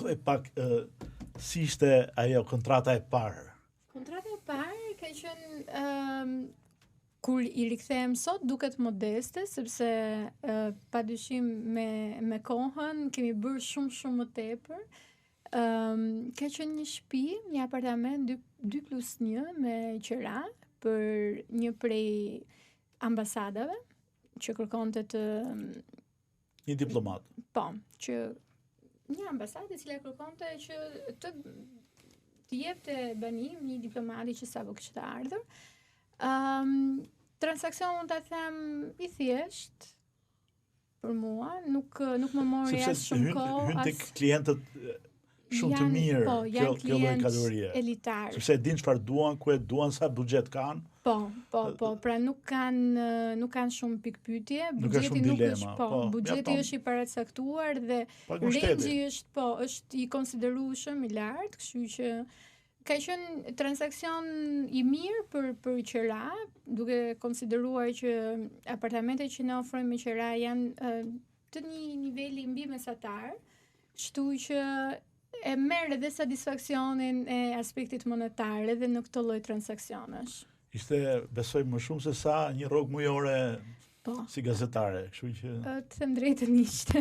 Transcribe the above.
thuaj pak si ishte ajo kontrata e parë. Kontrata e parë ka qenë kur i rikthehem sot duket modeste, sepse padyshim me kohën kemi bërë shumë më tepër. Ka qenë një shtëpi, një apartament 2+1 me qira për një prej ambasadave që kërkonte të Një diplomat. Po, që një ambasadë e cila kërkonte që të jepte banim një diplomati që sapo kishte ardhur. Transakcion mund ta them i thjesht për mua, nuk më mori as shumë kohë. Hyn tek klientët shumë të mirë kjo lloj kategorie. Elitar. Sepse e din çfarë duan, ku e duan, sa buxhet kanë. Po, pra nuk kanë shumë pikpyetje, buxheti nuk është, buxheti është i paracaktuar dhe rengji është i konsiderueshëm, i lartë, kështu që ka qenë transakcion i mirë për qira, duke konsideruar që apartamentet që ne ofrojmë me qira janë të një niveli mbi mesatar, kështu që e merr edhe satisfaksionin e aspektit monetar edhe në këtë lloj transaksionesh. Ishte, besoj, më shumë se sa një rrogë mujore si gazetare, kështu që... Të them drejtën ishte.